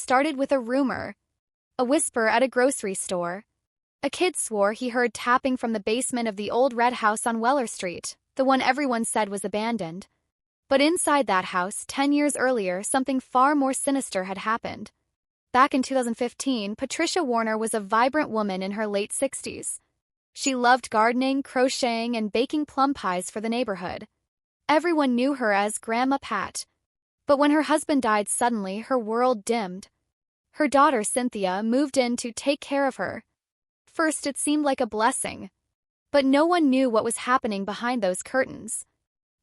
started with a rumor, a whisper at a grocery store. A kid swore he heard tapping from the basement of the old red house on Weller Street, the one everyone said was abandoned. But inside that house, 10 years earlier, something far more sinister had happened. Back in 2015, Patricia Warner was a vibrant woman in her late 60s. She loved gardening, crocheting, and baking plum pies for the neighborhood. Everyone knew her as Grandma Pat. But when her husband died suddenly, her world dimmed. Her daughter, Cynthia, moved in to take care of her. First, it seemed like a blessing. But no one knew what was happening behind those curtains.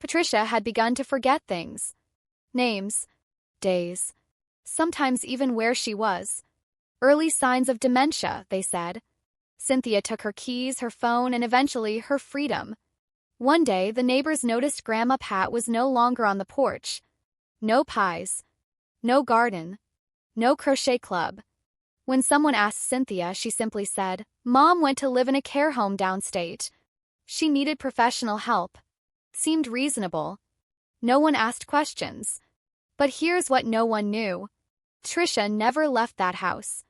Patricia had begun to forget things. Names, days, sometimes even where she was. Early signs of dementia, they said. Cynthia took her keys, her phone, and eventually her freedom. One day, the neighbors noticed Grandma Pat was no longer on the porch. No pies. No garden. No crochet club. When someone asked Cynthia, she simply said, "Mom went to live in a care home downstate. She needed professional help." Seemed reasonable. No one asked questions. But here's what no one knew. Patricia never left that house.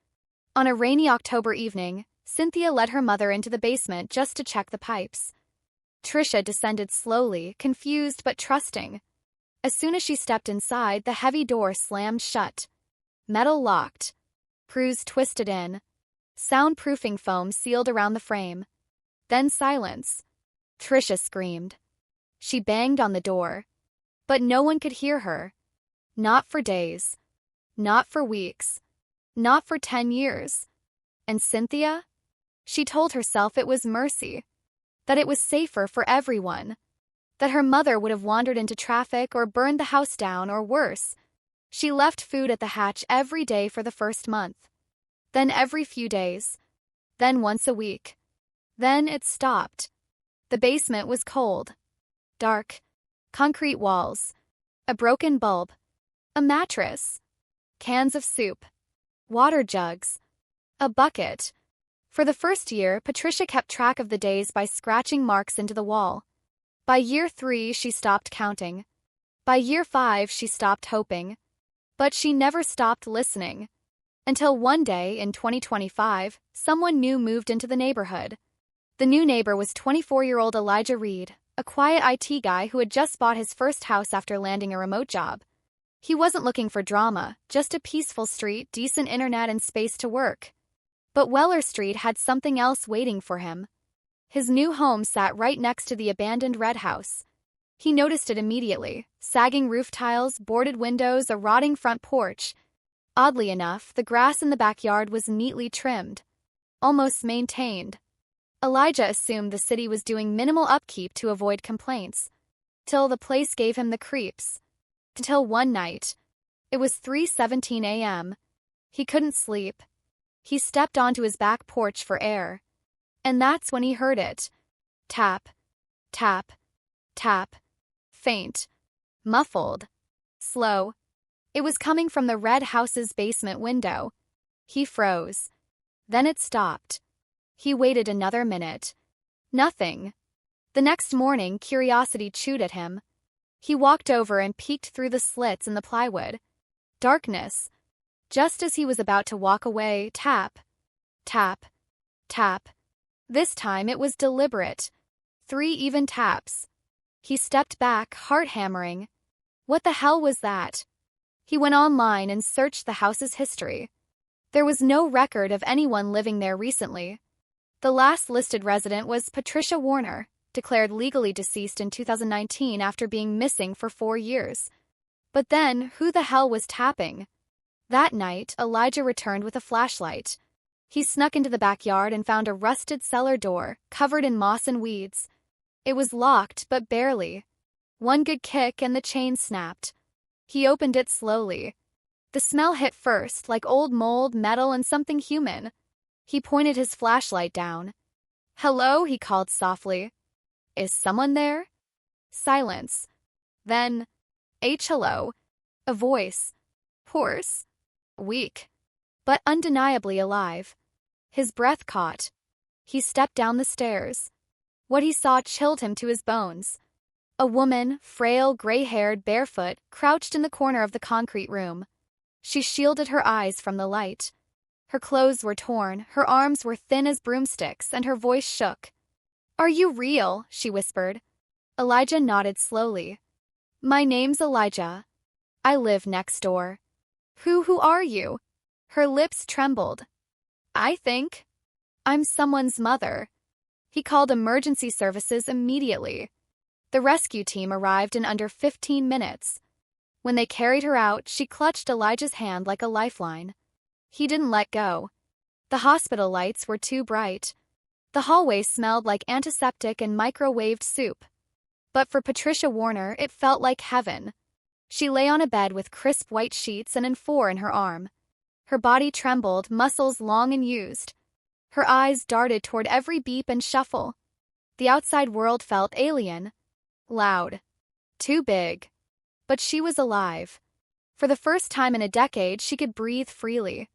On a rainy October evening, Cynthia led her mother into the basement just to check the pipes. Patricia descended slowly, confused but trusting. As soon as she stepped inside, the heavy door slammed shut. Metal locked. Screws twisted in. Soundproofing foam sealed around the frame. Then silence. Patricia screamed. She banged on the door. But no one could hear her. Not for days. Not for weeks. Not for 10 years. And Cynthia? She told herself it was mercy. That it was safer for everyone. That her mother would have wandered into traffic or burned the house down or worse. She left food at the hatch every day for the first month. Then every few days. Then once a week. Then it stopped. The basement was cold. Dark. Concrete walls. A broken bulb. A mattress. Cans of soup. Water jugs. A bucket. For the first year, Patricia kept track of the days by scratching marks into the wall. By year 3, she stopped counting. By year 5, she stopped hoping. But she never stopped listening. Until one day, in 2025, someone new moved into the neighborhood. The new neighbor was 24-year-old Elijah Reed, a quiet IT guy who had just bought his first house after landing a remote job. He wasn't looking for drama, just a peaceful street, decent internet, and space to work. But Weller Street had something else waiting for him. His new home sat right next to the abandoned red house. He noticed it immediately: sagging roof tiles, boarded windows, a rotting front porch. Oddly enough, the grass in the backyard was neatly trimmed. Almost maintained. Elijah assumed the city was doing minimal upkeep to avoid complaints. Till the place gave him the creeps. Until one night. It was 3:17 a.m. He couldn't sleep. He stepped onto his back porch for air. And that's when he heard it. Tap. Tap. Tap. Faint. Muffled. Slow. It was coming from the red house's basement window. He froze. Then it stopped. He waited another minute. Nothing. The next morning, curiosity chewed at him. He walked over and peeked through the slits in the plywood. Darkness. Just as he was about to walk away, tap. Tap. Tap. This time it was deliberate. 3 even taps. He stepped back, heart hammering. What the hell was that? He went online and searched the house's history. There was no record of anyone living there recently. The last listed resident was Patricia Warner, declared legally deceased in 2019 after being missing for 4 years. But then, who the hell was tapping? That night, Elijah returned with a flashlight. He snuck into the backyard and found a rusted cellar door, covered in moss and weeds. It was locked, but barely. One good kick and the chain snapped. He opened it slowly. The smell hit first, like old mold, metal, and something human. He pointed his flashlight down. "Hello," he called softly. "Is someone there?" Silence. Then, hello. A voice. Hoarse. Weak. But undeniably alive. His breath caught. He stepped down the stairs. What he saw chilled him to his bones. A woman, frail, gray-haired, barefoot, crouched in the corner of the concrete room. She shielded her eyes from the light. Her clothes were torn, her arms were thin as broomsticks, and her voice shook. "Are you real?" she whispered. Elijah nodded slowly. "My name's Elijah. I live next door." Who are you?" Her lips trembled. "I think I'm someone's mother." He called emergency services immediately. The rescue team arrived in under 15 minutes. When they carried her out, she clutched Elijah's hand like a lifeline. He didn't let go. The hospital lights were too bright. The hallway smelled like antiseptic and microwaved soup. But for Patricia Warner, it felt like heaven. She lay on a bed with crisp white sheets and an N4 in her arm. Her body trembled, muscles long and used. Her eyes darted toward every beep and shuffle. The outside world felt alien. Loud. Too big. But she was alive. For the first time in a decade, she could breathe freely.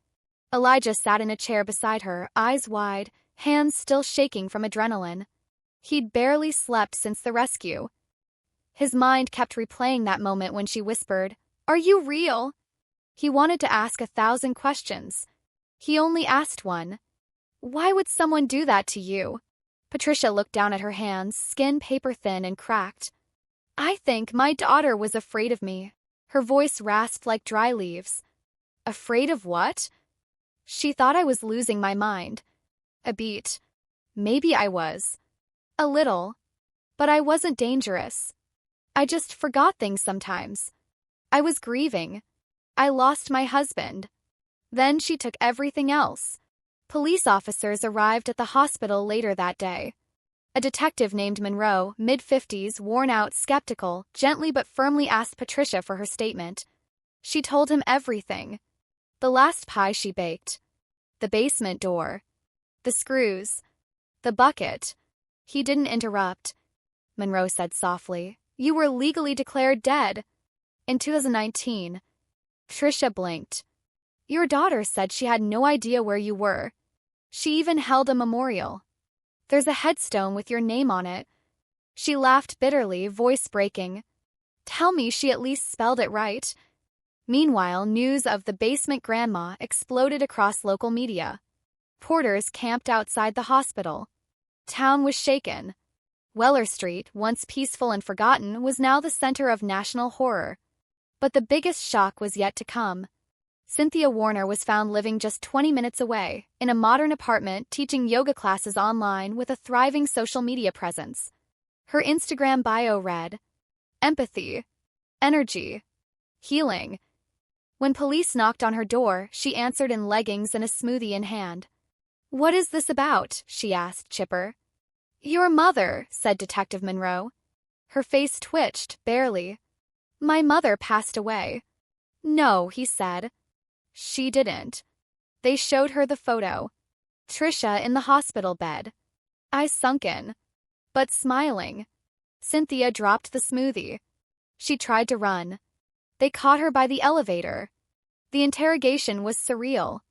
Elijah sat in a chair beside her, eyes wide, hands still shaking from adrenaline. He'd barely slept since the rescue. His mind kept replaying that moment when she whispered, "Are you real?" He wanted to ask 1,000 questions. He only asked one. "Why would someone do that to you?" Patricia looked down at her hands, skin paper-thin and cracked. "I think my daughter was afraid of me." Her voice rasped like dry leaves. "Afraid of what?" "She thought I was losing my mind." A beat. "Maybe I was. A little. But I wasn't dangerous. I just forgot things sometimes. I was grieving. I lost my husband. Then she took everything else." Police officers arrived at the hospital later that day. A detective named Monroe, mid-50s, worn out, skeptical, gently but firmly asked Patricia for her statement. She told him everything. The last pie she baked. The basement door. The screws. The bucket. He didn't interrupt. Monroe said softly, "You were legally declared dead. In 2019. Patricia blinked. "Your daughter said she had no idea where you were. She even held a memorial. There's a headstone with your name on it." She laughed bitterly, voice breaking. "Tell me she at least spelled it right." Meanwhile, news of the basement grandma exploded across local media. Porters camped outside the hospital. Town was shaken. Weller Street, once peaceful and forgotten, was now the center of national horror. But the biggest shock was yet to come. Cynthia Warner was found living just 20 minutes away, in a modern apartment teaching yoga classes online with a thriving social media presence. Her Instagram bio read, "Empathy, energy, healing." When police knocked on her door, she answered in leggings and a smoothie in hand. "What is this about?" she asked, chipper. "Your mother," said Detective Monroe. Her face twitched, barely. "My mother passed away." "No," he said. "She didn't." They showed her the photo. Tricia in the hospital bed. Eyes sunken, but smiling. Cynthia dropped the smoothie. She tried to run. They caught her by the elevator. The interrogation was surreal.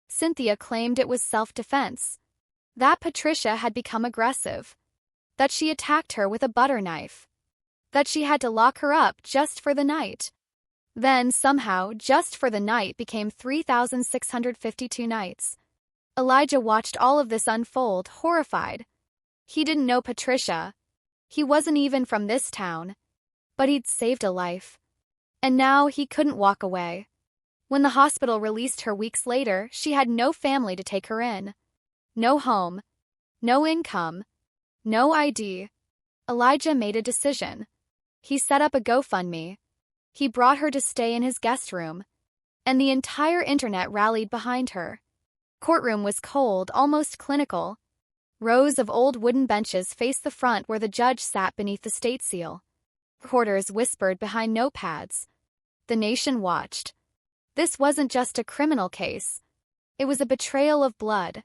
Cynthia claimed it was self-defense. That Patricia had become aggressive. That she attacked her with a butter knife. That she had to lock her up just for the night. Then, somehow, just for the night became 3,652 nights. Elijah watched all of this unfold, horrified. He didn't know Patricia. He wasn't even from this town. But he'd saved a life. And now he couldn't walk away. When the hospital released her weeks later, she had no family to take her in. No home. No income. No ID. Elijah made a decision. He set up a GoFundMe. He brought her to stay in his guest room. And the entire internet rallied behind her. Courtroom was cold, almost clinical. Rows of old wooden benches faced the front where the judge sat beneath the state seal. Reporters whispered behind notepads. The nation watched. This wasn't just a criminal case. It was a betrayal of blood.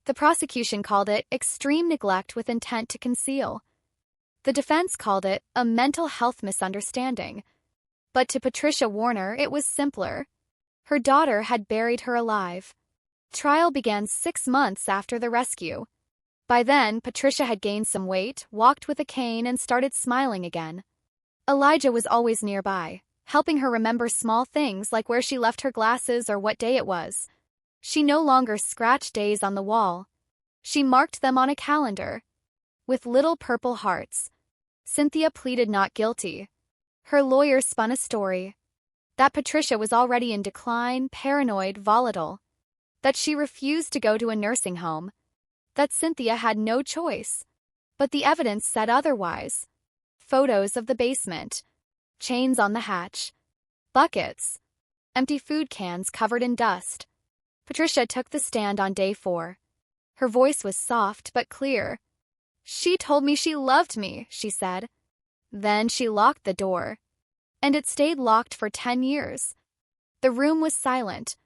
The prosecution called it extreme neglect with intent to conceal. The defense called it a mental health misunderstanding. But to Patricia Warner, it was simpler. Her daughter had buried her alive. Trial began 6 months after the rescue. By then, Patricia had gained some weight, walked with a cane, and started smiling again. Elijah was always nearby, helping her remember small things like where she left her glasses or what day it was. She no longer scratched days on the wall. She marked them on a calendar. With little purple hearts. Cynthia pleaded not guilty. Her lawyer spun a story. That Patricia was already in decline, paranoid, volatile. That she refused to go to a nursing home. That Cynthia had no choice. But the evidence said otherwise. Photos of the basement. Chains on the hatch. Buckets. Empty food cans covered in dust. Patricia took the stand on day 4. Her voice was soft but clear. "She told me she loved me," she said. Then she locked the door. And it stayed locked for 10 years. The room was silent.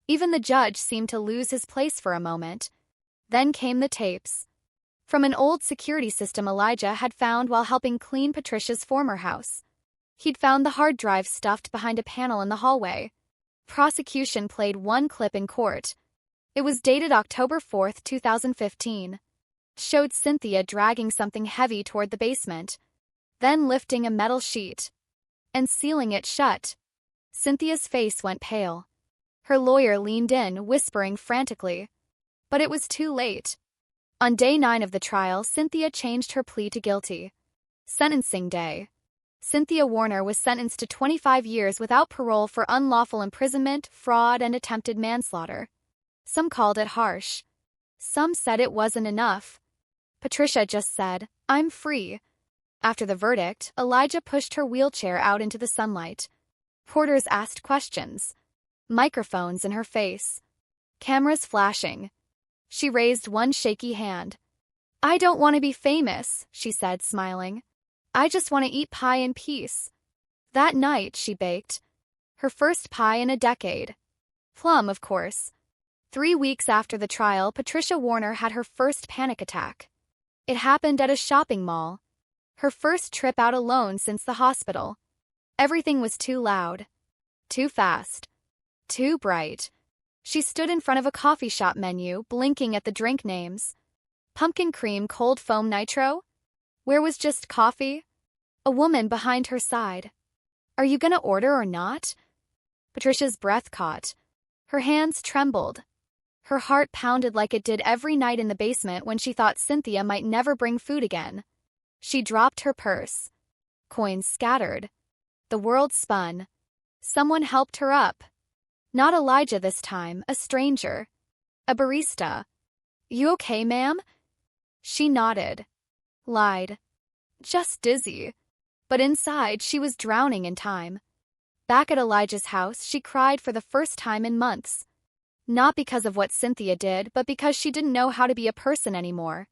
Even the judge seemed to lose his place for a moment. Then came the tapes. From an old security system Elijah had found while helping clean Patricia's former house. He'd found the hard drive stuffed behind a panel in the hallway. Prosecution played one clip in court. It was dated October 4, 2015. Showed Cynthia dragging something heavy toward the basement, then lifting a metal sheet and sealing it shut. Cynthia's face went pale. Her lawyer leaned in, whispering frantically. But it was too late. On day 9 of the trial, Cynthia changed her plea to guilty. Sentencing day. Cynthia Warner was sentenced to 25 years without parole for unlawful imprisonment, fraud, and attempted manslaughter. Some called it harsh. Some said it wasn't enough. Patricia just said, "I'm free." After the verdict, Elijah pushed her wheelchair out into the sunlight. Porters asked questions. Microphones in her face. Cameras flashing. She raised one shaky hand. "I don't want to be famous," she said, smiling. "I just want to eat pie in peace." That night, she baked. Her first pie in a decade. Plum, of course. 3 weeks after the trial, Patricia Warner had her first panic attack. It happened at a shopping mall. Her first trip out alone since the hospital. Everything was too loud. Too fast. Too bright. She stood in front of a coffee shop menu, blinking at the drink names. Pumpkin cream cold foam nitro? Where was just coffee? A woman behind her sighed. "Are you gonna order or not?" Patricia's breath caught. Her hands trembled. Her heart pounded like it did every night in the basement when she thought Cynthia might never bring food again. She dropped her purse. Coins scattered. The world spun. Someone helped her up. Not Elijah this time, a stranger. A barista. "You okay, ma'am?" She nodded. Lied. "Just dizzy." But inside, she was drowning in time. Back at Elijah's house, she cried for the first time in months. Not because of what Cynthia did, but because she didn't know how to be a person anymore.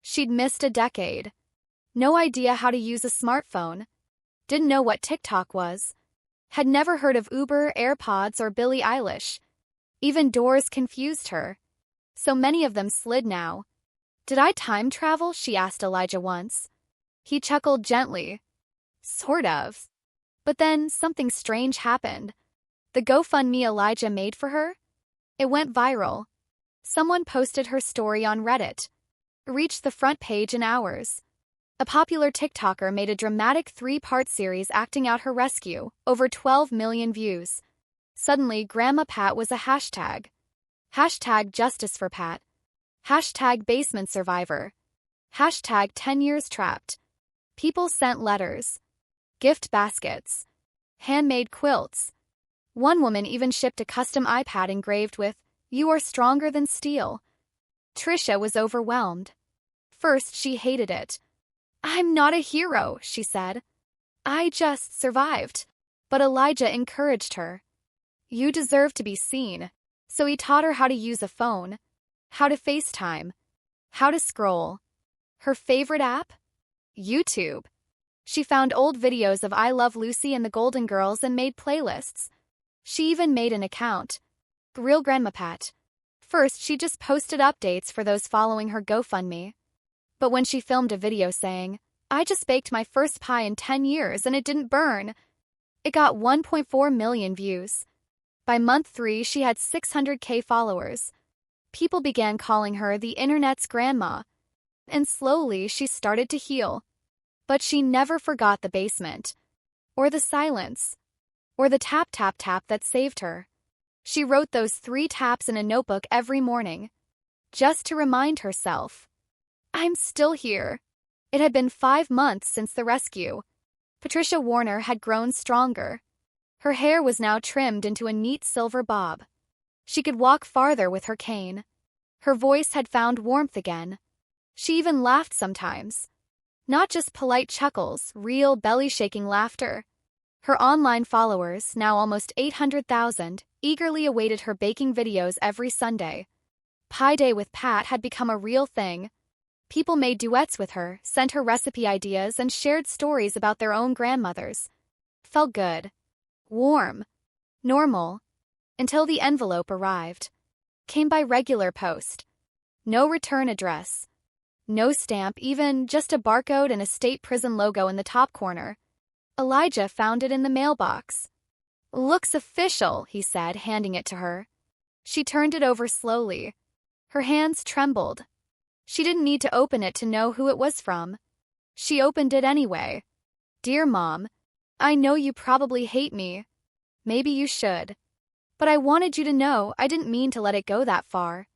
She'd missed a decade. No idea how to use a smartphone. Didn't know what TikTok was. Had never heard of Uber, AirPods, or Billie Eilish. Even doors confused her. So many of them slid now. "Did I time travel?" she asked Elijah once. He chuckled gently. "Sort of." But then something strange happened. The GoFundMe Elijah made for her? It went viral. Someone posted her story on Reddit. It reached the front page in hours. A popular TikToker made a dramatic 3-part series acting out her rescue, over 12 million views. Suddenly, Grandma Pat was a hashtag. Hashtag Justice for Pat. Hashtag Basement Survivor. Hashtag 10 years trapped. People sent letters. Gift baskets. Handmade quilts. One woman even shipped a custom iPad engraved with, "You are stronger than steel." Tricia was overwhelmed. First, she hated it. "I'm not a hero," she said. "I just survived." But Elijah encouraged her. "You deserve to be seen." So he taught her how to use a phone, how to FaceTime, how to scroll. Her favorite app? YouTube. She found old videos of I Love Lucy and the Golden Girls and made playlists. She even made an account. Real Grandma Pat. First, she just posted updates for those following her GoFundMe. But when she filmed a video saying, "I just baked my first pie in 10 years and it didn't burn," it got 1.4 million views. By month 3, she had 600K followers. People began calling her the internet's grandma. And slowly, she started to heal. But she never forgot the basement. Or the silence. or the tap tap tap that saved her. She wrote those 3 taps in a notebook every morning, just to remind herself, I'm still here. It had been 5 months since the rescue. Patricia Warner had grown stronger. Her hair was now trimmed into a neat silver bob. She could walk farther with her cane. Her voice had found warmth again. She even laughed sometimes. Not just polite chuckles, real belly-shaking laughter. Her online followers, now almost 800,000, eagerly awaited her baking videos every Sunday. Pie Day with Pat had become a real thing. People made duets with her, sent her recipe ideas, and shared stories about their own grandmothers. Felt good. Warm. Normal. Until the envelope arrived. Came by regular post. No return address. No stamp, even just a barcode and a state prison logo in the top corner. Elijah found it in the mailbox. Looks official, he said, handing it to her. She turned it over slowly. Her hands trembled. She didn't need to open it to know who it was from. She opened it anyway. Dear Mom, I know you probably hate me. Maybe you should. But I wanted you to know I didn't mean to let it go that far.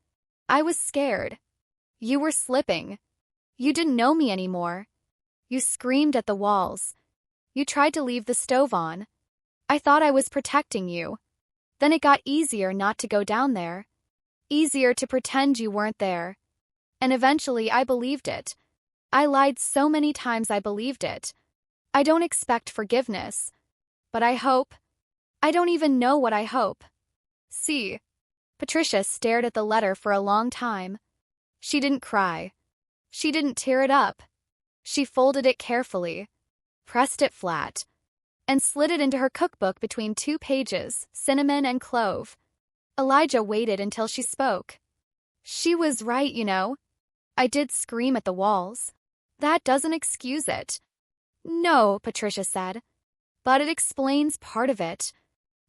I was scared. You were slipping. You didn't know me anymore. You screamed at the walls. You tried to leave the stove on. I thought I was protecting you. Then it got easier not to go down there. Easier to pretend you weren't there. And eventually I believed it. I lied so many times I believed it. I don't expect forgiveness. But I hope. I don't even know what I hope. See. Patricia stared at the letter for a long time. She didn't cry. She didn't tear it up. She folded it carefully, pressed it flat, and slid it into her cookbook between 2 pages, cinnamon and clove. Elijah waited until she spoke. She was right, you know. I did scream at the walls. That doesn't excuse it. No, Patricia said. But it explains part of it.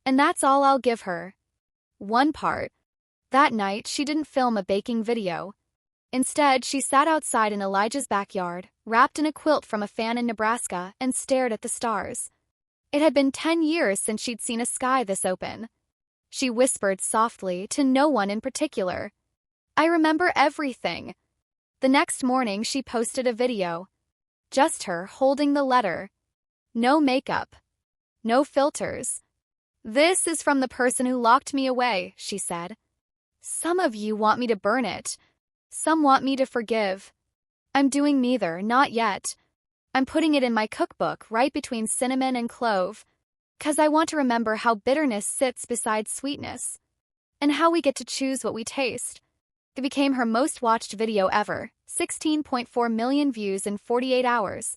And that's all I'll give her. One part. That night, she didn't film a baking video. Instead, she sat outside in Elijah's backyard, wrapped in a quilt from a fan in Nebraska, and stared at the stars. It had been 10 years since she'd seen a sky this open. She whispered softly, to no one in particular. I remember everything. The next morning, she posted a video. Just her holding the letter. No makeup. No filters. This is from the person who locked me away, she said. Some of you want me to burn it. Some want me to forgive. I'm doing neither, not yet. I'm putting it in my cookbook right between cinnamon and clove, 'cause I want to remember how bitterness sits beside sweetness, and how we get to choose what we taste. It became her most watched video ever, 16.4 million views in 48 hours.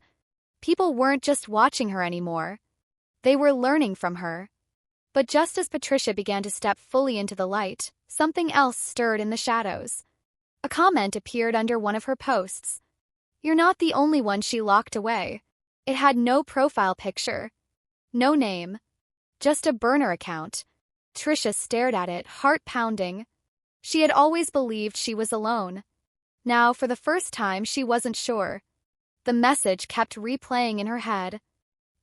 People weren't just watching her anymore. They were learning from her. But just as Patricia began to step fully into the light, something else stirred in the shadows. A comment appeared under one of her posts. You're not the only one she locked away. It had no profile picture. No name. Just a burner account. Tricia stared at it, heart pounding. She had always believed she was alone. Now, for the first time, she wasn't sure. The message kept replaying in her head.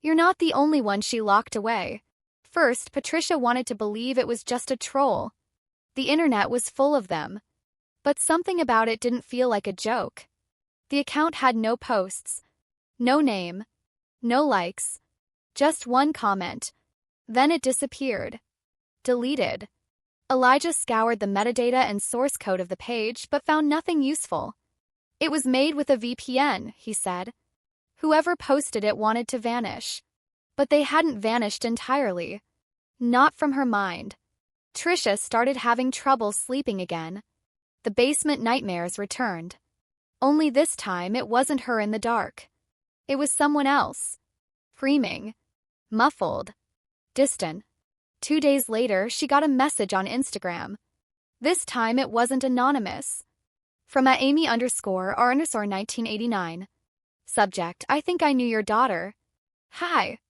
You're not the only one she locked away. First, Patricia wanted to believe it was just a troll. The internet was full of them. But something about it didn't feel like a joke. The account had no posts. No name. No likes. Just one comment. Then it disappeared. Deleted. Elijah scoured the metadata and source code of the page but found nothing useful. It was made with a VPN, he said. Whoever posted it wanted to vanish. But they hadn't vanished entirely. Not from her mind. Tricia started having trouble sleeping again. The basement nightmares returned. Only this time it wasn't her in the dark. It was someone else. Screaming. Muffled. Distant. 2 days later, she got a message on Instagram. This time it wasn't anonymous. From @Amy_R_1989. Subject, I think I knew your daughter. Hi.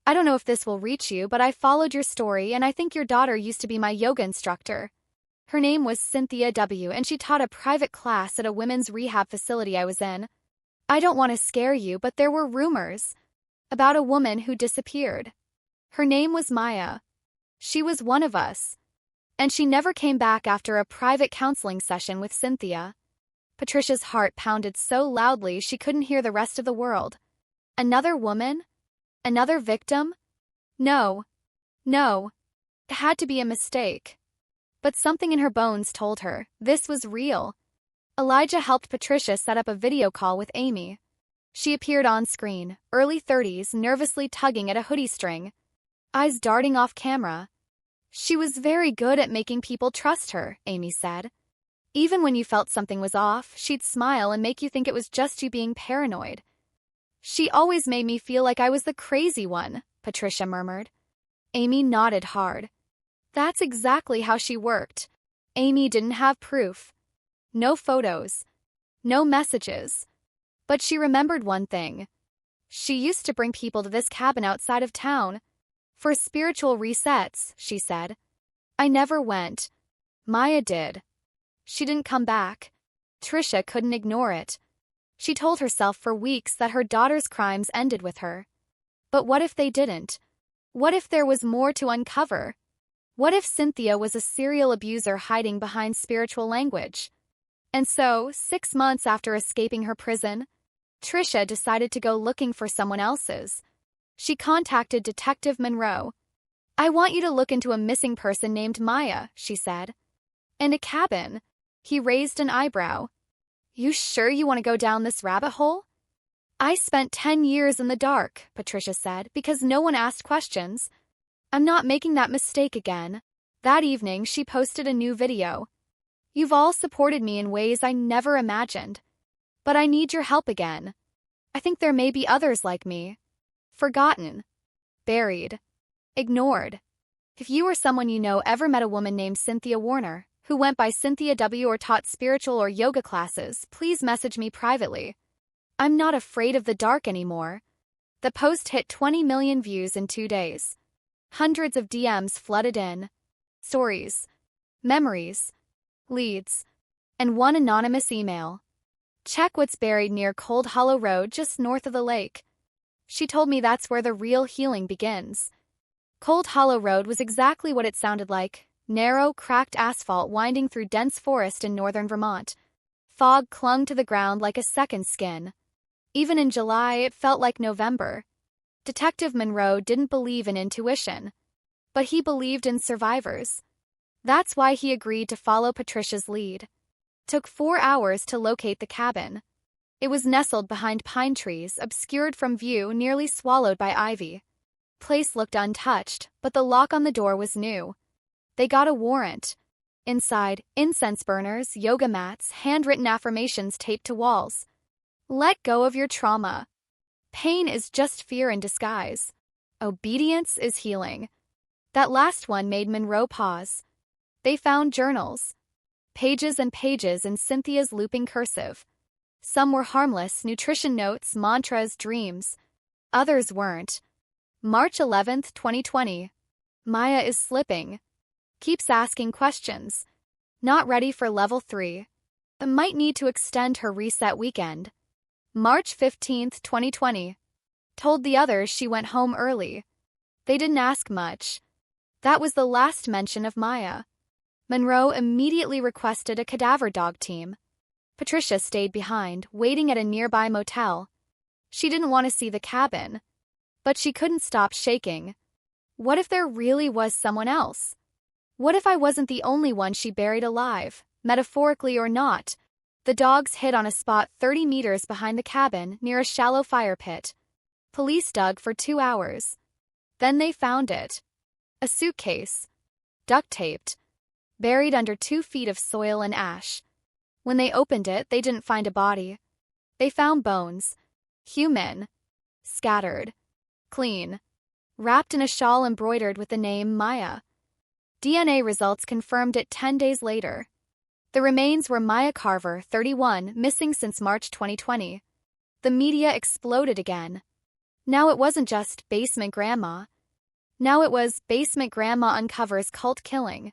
I don't know if this will reach you, but I followed your story and I think your daughter used to be my yoga instructor. Her name was Cynthia W. and she taught a private class at a women's rehab facility I was in. I don't want to scare you, but there were rumors about a woman who disappeared. Her name was Maya. She was one of us. And she never came back after a private counseling session with Cynthia. Patricia's heart pounded so loudly she couldn't hear the rest of the world. Another woman? Another victim? No. No. It had to be a mistake. But something in her bones told her this was real. Elijah helped Patricia set up a video call with Amy. She appeared on screen, early 30s, nervously tugging at a hoodie string, eyes darting off camera. She was very good at making people trust her, Amy said. Even when you felt something was off, she'd smile and make you think it was just you being paranoid. She always made me feel like I was the crazy one, Patricia murmured. Amy nodded hard. That's exactly how she worked. Amy didn't have proof. No photos. No messages. But she remembered one thing. She used to bring people to this cabin outside of town. For spiritual resets, she said. I never went. Maya did. She didn't come back. Tricia couldn't ignore it. She told herself for weeks that her daughter's crimes ended with her. But what if they didn't? What if there was more to uncover? What if Cynthia was a serial abuser hiding behind spiritual language? And so, 6 months after escaping her prison, Tricia decided to go looking for someone else's. She contacted Detective Monroe. I want you to look into a missing person named Maya, she said. And a cabin. He raised an eyebrow. You sure you want to go down this rabbit hole? I spent 10 years in the dark, Patricia said, because no one asked questions. I'm not making that mistake again. That evening, she posted a new video. You've all supported me in ways I never imagined. But I need your help again. I think there may be others like me. Forgotten. Buried. Ignored. If you or someone you know ever met a woman named Cynthia Warner, who went by Cynthia W. or taught spiritual or yoga classes, please message me privately. I'm not afraid of the dark anymore. The post hit 20 million views in 2 days. Hundreds of DMs flooded in. Stories. Memories. Leads. And one anonymous email. Check what's buried near Cold Hollow Road just north of the lake. She told me that's where the real healing begins. Cold Hollow Road was exactly what it sounded like. Narrow, cracked asphalt winding through dense forest in northern Vermont. Fog clung to the ground like a second skin. Even in July, it felt like November. Detective Monroe didn't believe in intuition, but he believed in survivors. That's why he agreed to follow Patricia's lead. Took 4 hours to locate the cabin. It was nestled behind pine trees, obscured from view, nearly swallowed by ivy. Place looked untouched, but the lock on the door was new. They got a warrant. Inside, incense burners, yoga mats, handwritten affirmations taped to walls. Let go of your trauma. Pain is just fear in disguise. Obedience is healing. That last one made Monroe pause. They found journals. Pages and pages in Cynthia's looping cursive. Some were harmless, nutrition notes, mantras, dreams. Others weren't. March 11th, 2020. Maya is slipping. Keeps asking questions. Not ready for level 3. Might need to extend her reset weekend. March 15th, 2020. Told the others she went home early. They didn't ask much. That was the last mention of Maya. Monroe immediately requested a cadaver dog team. Patricia stayed behind, waiting at a nearby motel. She didn't want to see the cabin. But she couldn't stop shaking. What if there really was someone else? What if I wasn't the only one she buried alive, metaphorically or not? The dogs hid on a spot 30 meters behind the cabin near a shallow fire pit. Police dug for 2 hours. Then they found it. A suitcase. Duct-taped. Buried under 2 feet of soil and ash. When they opened it, they didn't find a body. They found bones. Human. Scattered. Clean. Wrapped in a shawl embroidered with the name Maya. DNA results confirmed it 10 days later. The remains were Maya Carver, 31, missing since March 2020. The media exploded again. Now it wasn't just Basement Grandma. Now it was Basement Grandma uncovers cult killing.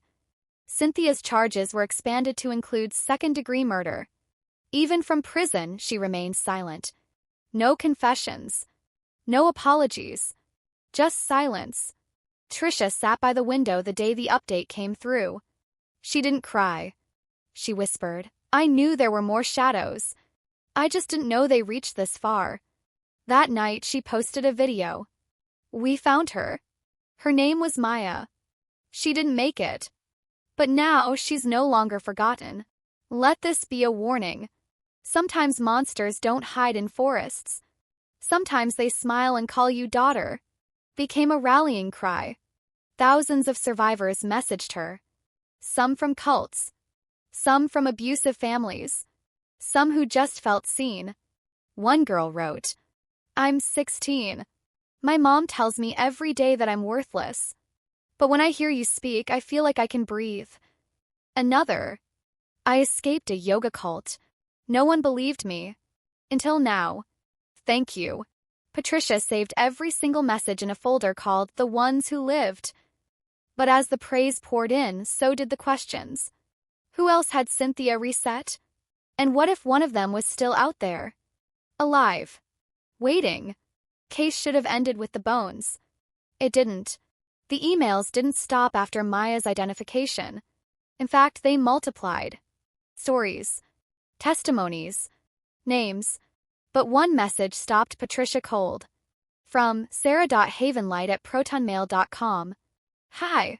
Cynthia's charges were expanded to include second-degree murder. Even from prison, she remained silent. No confessions. No apologies. Just silence. Patricia sat by the window the day the update came through. She didn't cry. She whispered, "I knew there were more shadows. I just didn't know they reached this far." That night, she posted a video. "We found her. Her name was Maya. She didn't make it. But now she's no longer forgotten. Let this be a warning. Sometimes monsters don't hide in forests. Sometimes they smile and call you daughter." Became a rallying cry. Thousands of survivors messaged her. Some from cults. Some from abusive families. Some who just felt seen. One girl wrote, "I'm 16. My mom tells me every day that I'm worthless. But when I hear you speak, I feel like I can breathe." Another, "I escaped a yoga cult. No one believed me. Until now. Thank you." Patricia saved every single message in a folder called The Ones Who Lived. But as the praise poured in, so did the questions. Who else had Cynthia reset? And what if one of them was still out there? Alive. Waiting. Case should have ended with the bones. It didn't. The emails didn't stop after Maya's identification. In fact, they multiplied. Stories. Testimonies. Names. But one message stopped Patricia cold. From sarah.havenlight@protonmail.com. "Hi.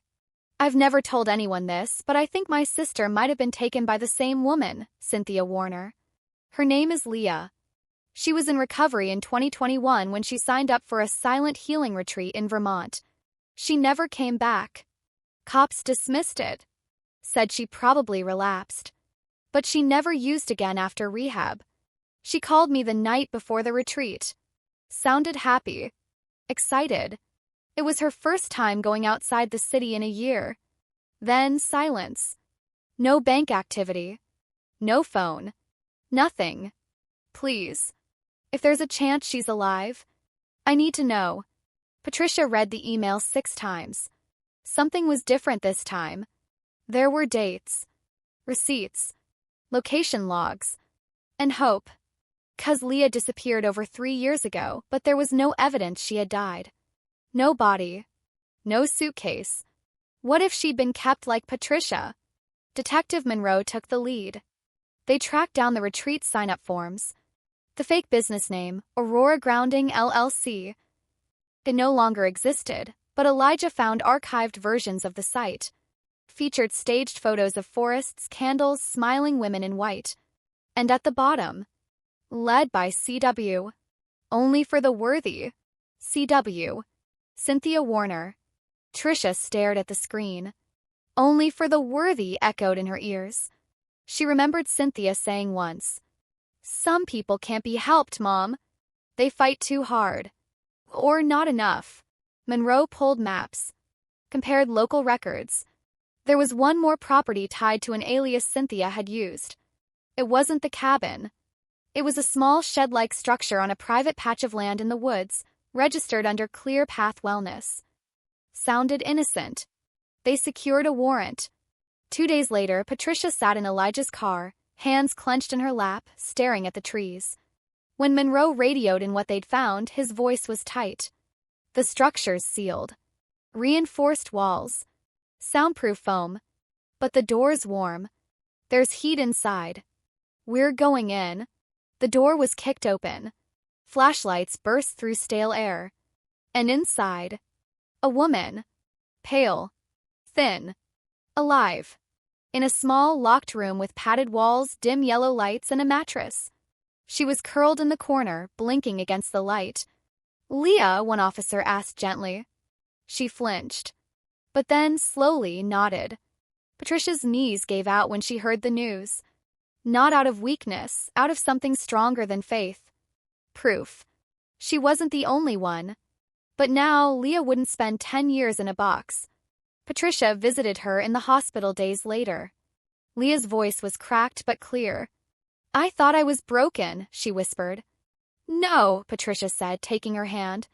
I've never told anyone this, but I think my sister might have been taken by the same woman, Cynthia Warner. Her name is Leah. She was in recovery in 2021 when she signed up for a silent healing retreat in Vermont. She never came back. Cops dismissed it. Said she probably relapsed. But she never used again after rehab. She called me the night before the retreat. Sounded happy. Excited. It was her first time going outside the city in a year. Then silence. No bank activity. No phone. Nothing. Please. If there's a chance she's alive, I need to know." Patricia read the email 6 times. Something was different this time. There were dates, receipts, location logs, and hope. 'Cause Leah disappeared over 3 years ago, but there was no evidence she had died. No body. No suitcase. What if she'd been kept like Patricia? Detective Monroe took the lead. They tracked down the retreat sign-up forms. The fake business name, Aurora Grounding LLC. It no longer existed, but Elijah found archived versions of the site. Featured staged photos of forests, candles, smiling women in white. And at the bottom, led by CW. Only for the worthy. CW. Cynthia Warner. Tricia stared at the screen. "Only for the worthy" echoed in her ears. She remembered Cynthia saying once, "Some people can't be helped, Mom. They fight too hard. Or not enough." Monroe pulled maps. Compared local records. There was one more property tied to an alias Cynthia had used. It wasn't the cabin. It was a small shed-like structure on a private patch of land in the woods, registered under Clear Path Wellness. Sounded innocent. They secured a warrant. 2 days later, Patricia sat in Elijah's car, hands clenched in her lap, staring at the trees. When Monroe radioed in what they'd found, his voice was tight. The structure's sealed. Reinforced walls. Soundproof foam. But the door's warm. There's heat inside. We're going in. The door was kicked open. Flashlights burst through stale air. And inside, a woman. Pale. Thin. Alive. In a small, locked room with padded walls, dim yellow lights, and a mattress. She was curled in the corner, blinking against the light. "Leah," one officer asked gently. She flinched. But then, slowly, nodded. Patricia's knees gave out when she heard the news. Not out of weakness, out of something stronger than faith. Proof. She wasn't the only one. But now, Leah wouldn't spend 10 years in a box. Patricia visited her in the hospital days later. Leah's voice was cracked but clear. "I thought I was broken," she whispered. "No," Patricia said, taking her hand.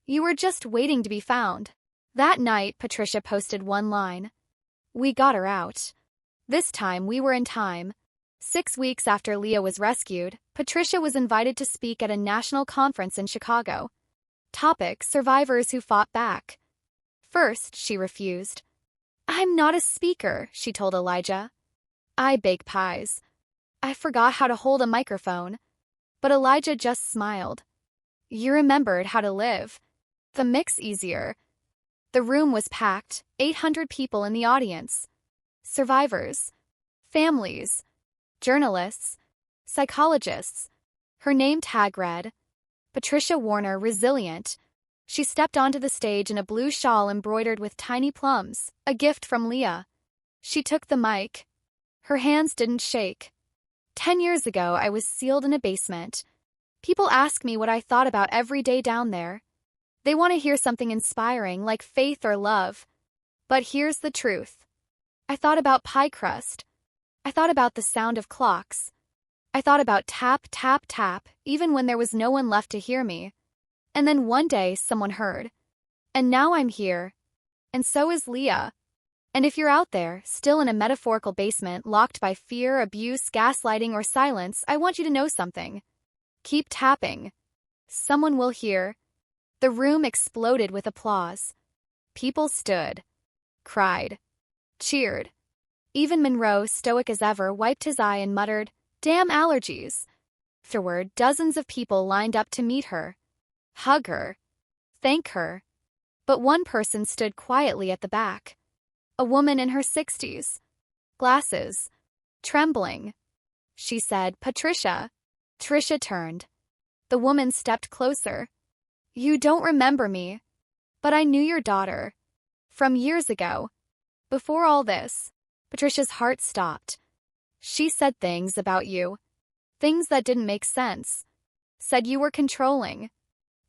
"You were just waiting to be found." That night, Patricia posted one line. "We got her out." This time, we were in time. 6 weeks after Leah was rescued, Patricia was invited to speak at a national conference in Chicago. Topic: survivors who fought back. first, she refused. I'm not a speaker, she told Elijah. I bake pies. I forgot how to hold a microphone. But Elijah just smiled. You remembered how to live. The mix easier. The room was packed, 800 people in the audience. Survivors. Families. Journalists. Psychologists. Her name tag read, Patricia Warner, resilient. She stepped onto the stage in a blue shawl embroidered with tiny plums, a gift from Leah. She took the mic. Her hands didn't shake. 10 years ago, I was sealed in a basement. People ask me what I thought about every day down there. They want to hear something inspiring, like faith or love. But here's the truth. I thought about pie crust. I thought about the sound of clocks. I thought about tap, tap, tap, even when there was no one left to hear me. And then one day, someone heard. And now I'm here. And so is Leah. And if you're out there, still in a metaphorical basement, locked by fear, abuse, gaslighting, or silence, I want you to know something. Keep tapping. Someone will hear. The room exploded with applause. People stood, cried, cheered. Even Monroe, stoic as ever, wiped his eye and muttered, Damn allergies. Afterward, dozens of people lined up to meet her, hug her, thank her. But one person stood quietly at the back. A woman in her 60s. Glasses. Trembling. She said, Patricia. Tricia turned. The woman stepped closer. You don't remember me, but I knew your daughter. From years ago. Before all this. Patricia's heart stopped. She said things about you. Things that didn't make sense. Said you were controlling.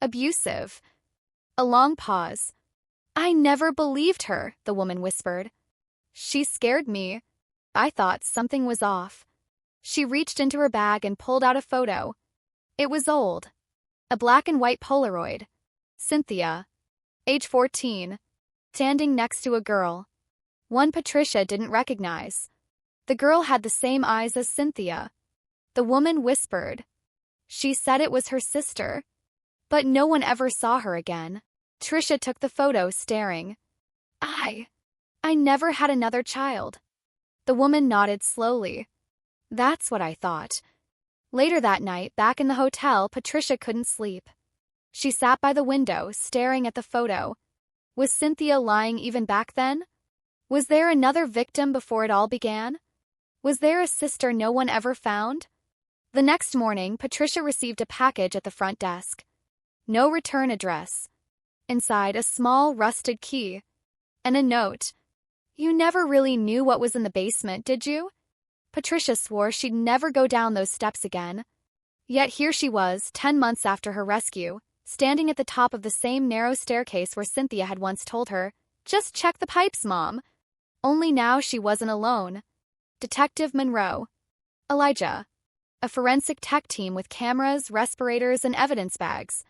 Abusive. A long pause. I never believed her, the woman whispered. She scared me. I thought something was off. She reached into her bag and pulled out a photo. It was old. A black and white Polaroid. Cynthia, age 14, standing next to a girl. One Patricia didn't recognize. The girl had the same eyes as Cynthia. The woman whispered. She said it was her sister. But no one ever saw her again. Tricia took the photo, staring. I never had another child. The woman nodded slowly. That's what I thought. Later that night, back in the hotel, Patricia couldn't sleep. She sat by the window, staring at the photo. Was Cynthia lying even back then? Was there another victim before it all began? Was there a sister no one ever found? The next morning, Patricia received a package at the front desk. No return address. Inside, a small, rusted key. And a note. You never really knew what was in the basement, did you? Patricia swore she'd never go down those steps again. Yet here she was, 10 months after her rescue, standing at the top of the same narrow staircase where Cynthia had once told her, Just check the pipes, Mom. Only now she wasn't alone. Detective Monroe. Elijah. A forensic tech team with cameras, respirators, and evidence bags.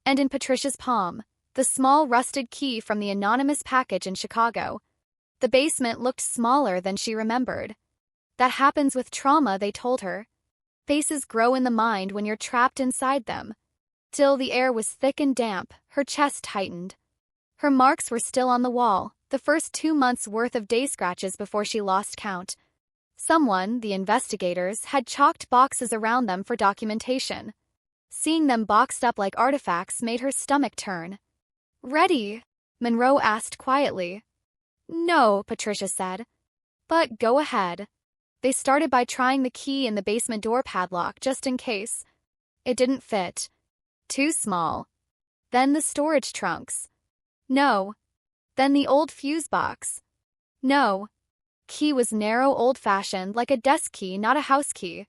And in Patricia's palm, the small rusted key from the anonymous package in Chicago. The basement looked smaller than she remembered. That happens with trauma, they told her. Faces grow in the mind when you're trapped inside them. Still, the air was thick and damp, her chest tightened. Her marks were still on the wall, the first 2 months' worth of day scratches before she lost count. Someone, the investigators, had chalked boxes around them for documentation. Seeing them boxed up like artifacts made her stomach turn. Ready? Monroe asked quietly. No, Patricia said. But go ahead. They started by trying the key in the basement door padlock, just in case. It didn't fit. Too small. Then the storage trunks. No. Then the old fuse box. No. Key was narrow, old-fashioned, like a desk key, not a house key.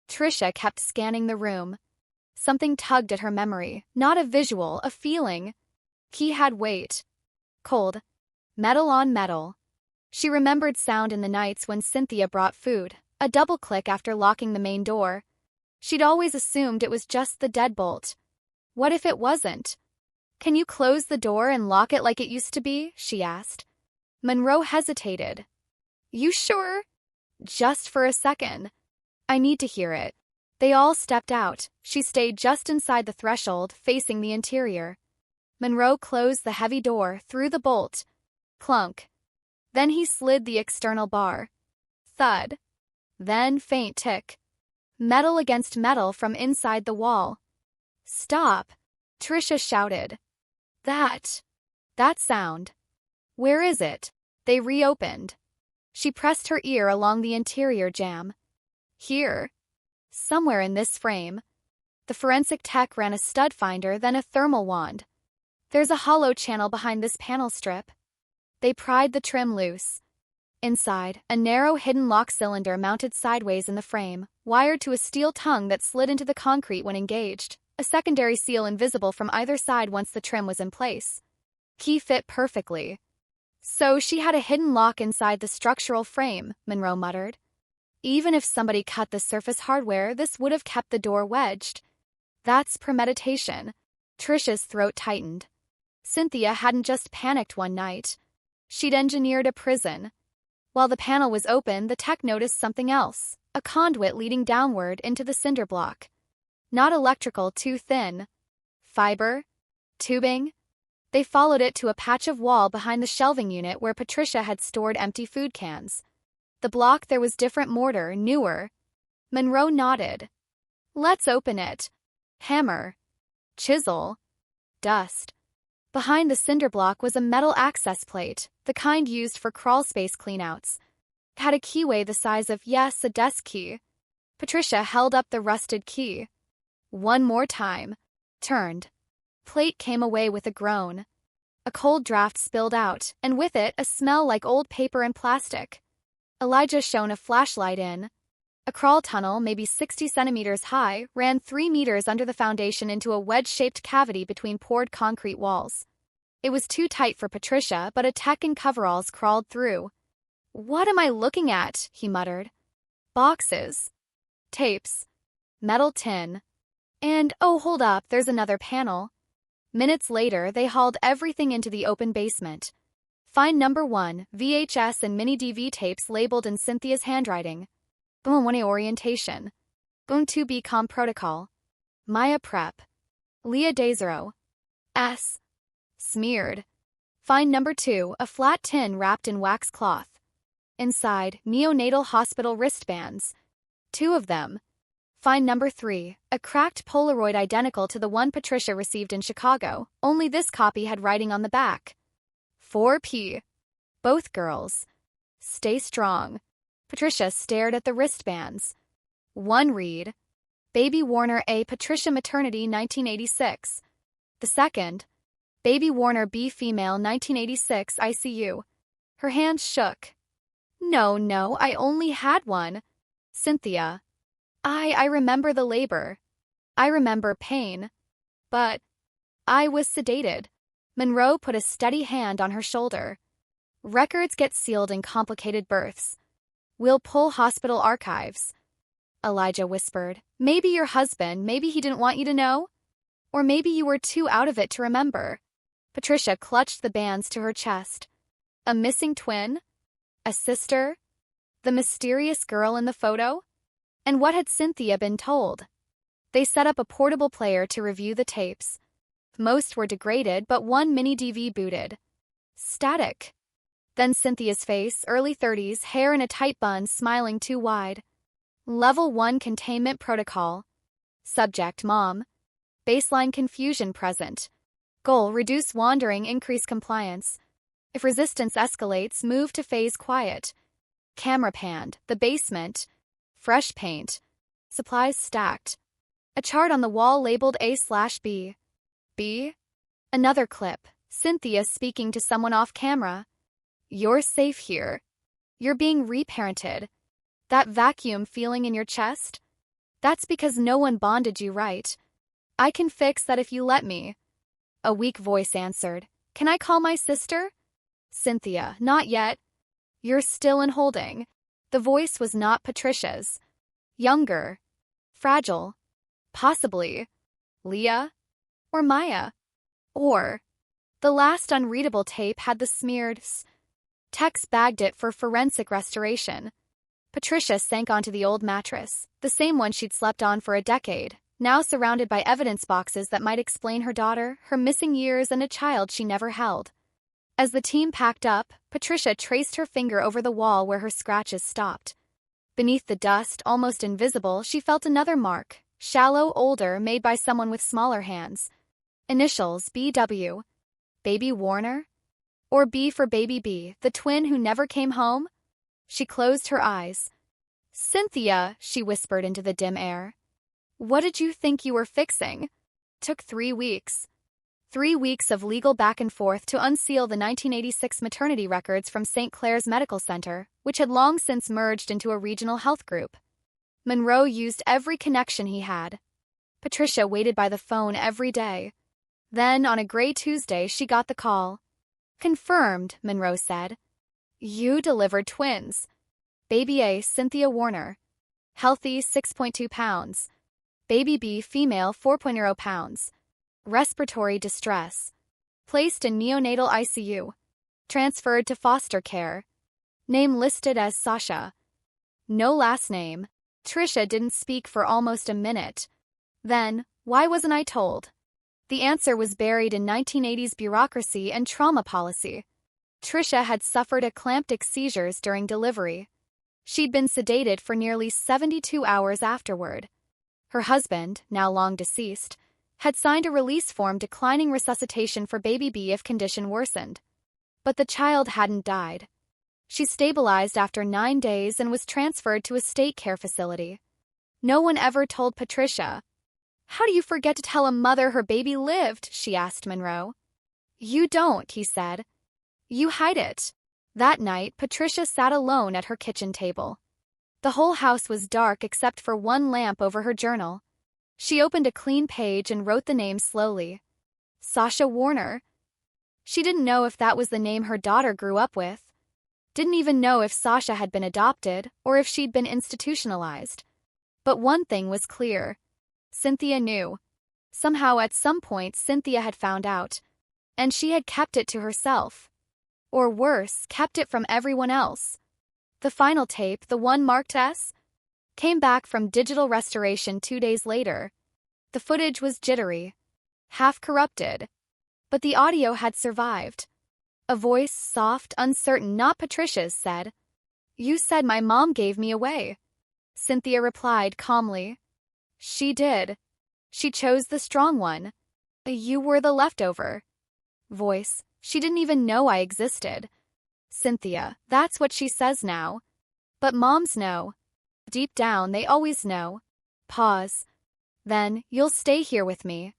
Tricia kept scanning the room. Something tugged at her memory, not a visual, a feeling. Key had weight. Cold. Metal on metal. She remembered sound in the nights when Cynthia brought food, a double click after locking the main door. She'd always assumed it was just the deadbolt. What if it wasn't? Can you close the door and lock it like it used to be? She asked. Monroe hesitated. You sure? Just for a second. I need to hear it. They all stepped out. She stayed just inside the threshold, facing the interior. Monroe closed the heavy door, threw the bolt. Clunk. Then he slid the external bar. Thud. Then faint tick. Metal against metal from inside the wall. Stop! Patricia shouted. That sound. Where is it? They reopened. She pressed her ear along the interior jamb. Here. Somewhere in this frame. The forensic tech ran a stud finder, then a thermal wand. There's a hollow channel behind this panel strip. They pried the trim loose. Inside, a narrow hidden lock cylinder mounted sideways in the frame, wired to a steel tongue that slid into the concrete when engaged, a secondary seal invisible from either side once the trim was in place. Key fit perfectly. So she had a hidden lock inside the structural frame, Monroe muttered. Even if somebody cut the surface hardware, this would have kept the door wedged. That's premeditation. Tricia's throat tightened. Cynthia hadn't just panicked one night. She'd engineered a prison. While the panel was open, the tech noticed something else, a conduit leading downward into the cinder block. Not electrical, too thin. Fiber? Tubing? They followed it to a patch of wall behind the shelving unit where Patricia had stored empty food cans. The block there was different mortar, newer. Monroe nodded. Let's open it. Hammer. Chisel. Dust. Behind the cinder block was a metal access plate, the kind used for crawlspace cleanouts. It had a keyway the size of, yes, a desk key. Patricia held up the rusted key. One more time. Turned. Plate came away with a groan. A cold draft spilled out, and with it a smell like old paper and plastic. Elijah shone a flashlight in. A crawl tunnel, maybe 60 centimeters high, ran 3 meters under the foundation into a wedge-shaped cavity between poured concrete walls. It was too tight for Patricia, but a tech in coveralls crawled through. What am I looking at? He muttered. Boxes. Tapes. Metal tin. And, oh, hold up, there's another panel. Minutes later, they hauled everything into the open basement. Find number 1, VHS and mini-DV tapes labeled in Cynthia's handwriting. Boom 1A orientation. Boom 2B com protocol. Maya prep. Leah Dezero. S. Smeared. Find number 2, a flat tin wrapped in wax cloth. Inside, neonatal hospital wristbands. 2 of them. Find number 3, a cracked Polaroid identical to the one Patricia received in Chicago, only this copy had writing on the back. 4P. Both girls. Stay strong. Patricia stared at the wristbands. One read, Baby Warner A. Patricia Maternity 1986. The second, Baby Warner B. Female 1986 ICU. Her hands shook. No, I only had one. Cynthia. I remember the labor. I remember pain. But I was sedated. Monroe put a steady hand on her shoulder. Records get sealed in complicated births. We'll pull hospital archives. Elijah whispered. Maybe your husband, maybe he didn't want you to know? Or maybe you were too out of it to remember. Patricia clutched the bands to her chest. A missing twin? A sister? The mysterious girl in the photo? And what had Cynthia been told? They set up a portable player to review the tapes. Most were degraded, but one mini-DV booted. Static. Then Cynthia's face, early 30s, hair in a tight bun, smiling too wide. Level 1 containment protocol. Subject, mom. Baseline confusion present. Goal, reduce wandering, increase compliance. If resistance escalates, move to phase quiet. Camera panned, the basement. Fresh paint. Supplies stacked. A chart on the wall labeled A/B. B? Another clip. Cynthia speaking to someone off camera. You're safe here. You're being reparented. That vacuum feeling in your chest? That's because no one bonded you right. I can fix that if you let me. A weak voice answered. Can I call my sister? Cynthia, not yet. You're still in holding. The voice was not Patricia's. Younger. Fragile. Possibly. Leah? Or Maya? Or. The last unreadable tape had the smeared s. Tex bagged it for forensic restoration. Patricia sank onto the old mattress, the same one she'd slept on for a decade, now surrounded by evidence boxes that might explain her daughter, her missing years, and a child she never held. As the team packed up, Patricia traced her finger over the wall where her scratches stopped. Beneath the dust, almost invisible, she felt another mark, shallow, older, made by someone with smaller hands. Initials BW. Baby Warner? Or B for Baby B, the twin who never came home? She closed her eyes. "Cynthia," she whispered into the dim air. "What did you think you were fixing?" Took 3 weeks. 3 weeks of legal back and forth to unseal the 1986 maternity records from St. Clair's Medical Center, which had long since merged into a regional health group. Monroe used every connection he had. Patricia waited by the phone every day. Then, on a gray Tuesday, she got the call. "Confirmed," Monroe said. "You delivered twins. Baby A, Cynthia Warner. Healthy, 6.2 pounds. Baby B, female, 4.0 pounds. Respiratory distress. Placed in neonatal ICU. Transferred to foster care. Name listed as Sasha. No last name." Tricia didn't speak for almost a minute. Then, why wasn't I told? The answer was buried in 1980s bureaucracy and trauma policy. Tricia had suffered eclamptic seizures during delivery. She'd been sedated for nearly 72 hours afterward. Her husband, now long deceased, had signed a release form declining resuscitation for Baby B if condition worsened. But the child hadn't died. She stabilized after 9 days and was transferred to a state care facility. No one ever told Patricia. "How do you forget to tell a mother her baby lived?" she asked Monroe. "You don't," he said. "You hide it." That night, Patricia sat alone at her kitchen table. The whole house was dark except for one lamp over her journal. She opened a clean page and wrote the name slowly. Sasha Warner. She didn't know if that was the name her daughter grew up with. Didn't even know if Sasha had been adopted or if she'd been institutionalized. But one thing was clear. Cynthia knew. Somehow at some point Cynthia had found out. And she had kept it to herself. Or worse, kept it from everyone else. The final tape, the one marked S, came back from digital restoration 2 days later. The footage was jittery, half corrupted. But the audio had survived. A voice, soft, uncertain, not Patricia's, said, "You said my mom gave me away." Cynthia replied calmly, "She did. She chose the strong one. You were the leftover." Voice, "She didn't even know I existed." Cynthia, "That's what she says now. But moms know. Deep down, they always know." Pause. "Then, you'll stay here with me.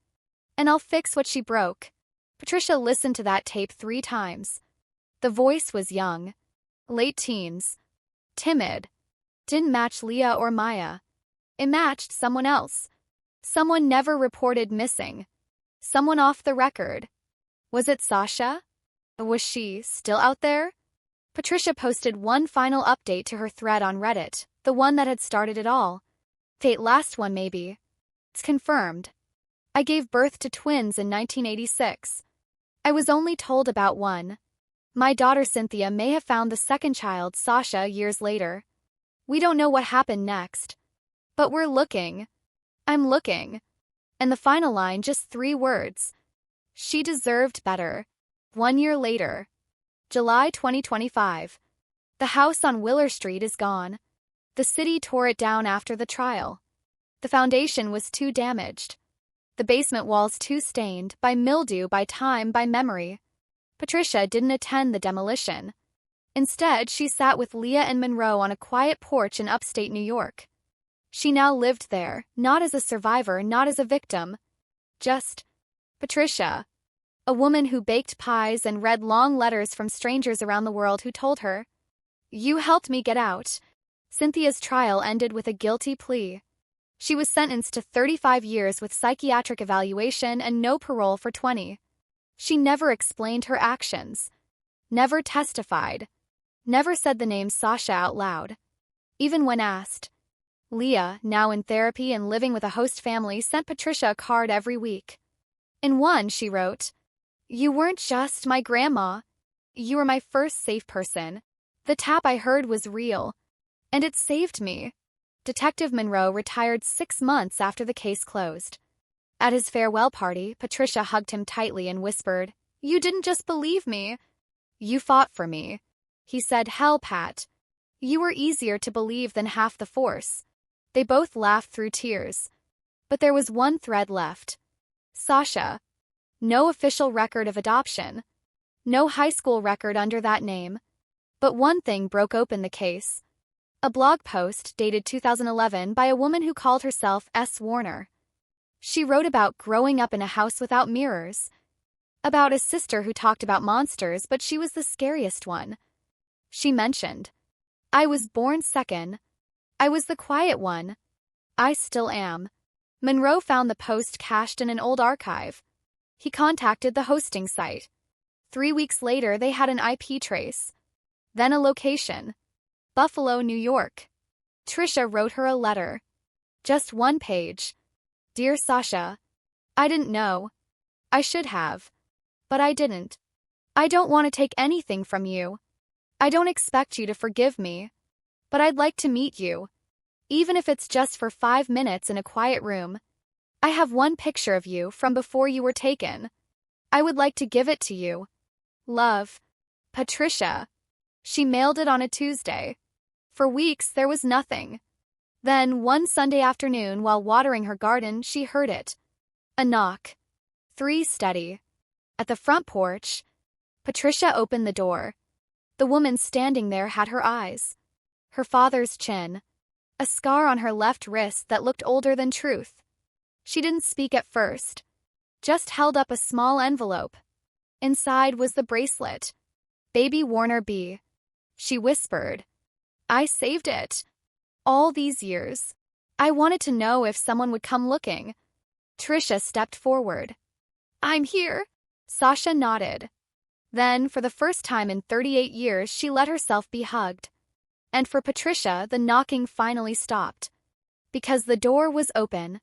And I'll fix what she broke." Patricia listened to that tape 3 times. The voice was young. Late teens. Timid. Didn't match Leah or Maya. It matched someone else. Someone never reported missing. Someone off the record. Was it Sasha? Was she still out there? Patricia posted one final update to her thread on Reddit, the one that had started it all. "Fate last one maybe. It's confirmed. I gave birth to twins in 1986. I was only told about one. My daughter Cynthia may have found the second child, Sasha, years later. We don't know what happened next. But we're looking. I'm looking." And the final line, just 3 words. "She deserved better." 1 year later. July 2025. The house on Willer Street is gone. The city tore it down after the trial. The foundation was too damaged. The basement walls too stained, by mildew, by time, by memory. Patricia didn't attend the demolition. Instead, she sat with Leah and Monroe on a quiet porch in upstate New York. She now lived there, not as a survivor, not as a victim. Just Patricia. A woman who baked pies and read long letters from strangers around the world who told her, "You helped me get out." Cynthia's trial ended with a guilty plea. She was sentenced to 35 years with psychiatric evaluation and no parole for 20. She never explained her actions. Never testified. Never said the name Sasha out loud. Even when asked. Leah, now in therapy and living with a host family, sent Patricia a card every week. In one, she wrote, "You weren't just my grandma. You were my first safe person. The tap I heard was real. And it saved me." Detective Monroe retired 6 months after the case closed. At his farewell party, Patricia hugged him tightly and whispered, "You didn't just believe me. You fought for me." He said, "Hell, Pat. You were easier to believe than half the force." They both laughed through tears. But there was one thread left. Sasha. No official record of adoption. No high school record under that name. But one thing broke open the case. A blog post dated 2011 by a woman who called herself S. Warner. She wrote about growing up in a house without mirrors. About a sister who talked about monsters, but she was the scariest one. She mentioned, "I was born second. I was the quiet one. I still am." Monroe found the post cached in an old archive. He contacted the hosting site. 3 weeks later, they had an IP trace. Then a location. Buffalo, New York. Tricia wrote her a letter. Just 1 page. "Dear Sasha, I didn't know. I should have. But I didn't. I don't want to take anything from you. I don't expect you to forgive me. But I'd like to meet you. Even if it's just for 5 minutes in a quiet room. I have one picture of you from before you were taken. I would like to give it to you. Love, Patricia." She mailed it on a Tuesday. For weeks, there was nothing. Then, one Sunday afternoon, while watering her garden, she heard it. A knock. 3 steady. At the front porch, Patricia opened the door. The woman standing there had her eyes. Her father's chin. A scar on her left wrist that looked older than truth. She didn't speak at first. Just held up a small envelope. Inside was the bracelet. "Baby Warner B." She whispered, "I saved it. All these years. I wanted to know if someone would come looking." Tricia stepped forward. "I'm here." Sasha nodded. Then, for the first time in 38 years, she let herself be hugged. And for Patricia, the knocking finally stopped. Because the door was open.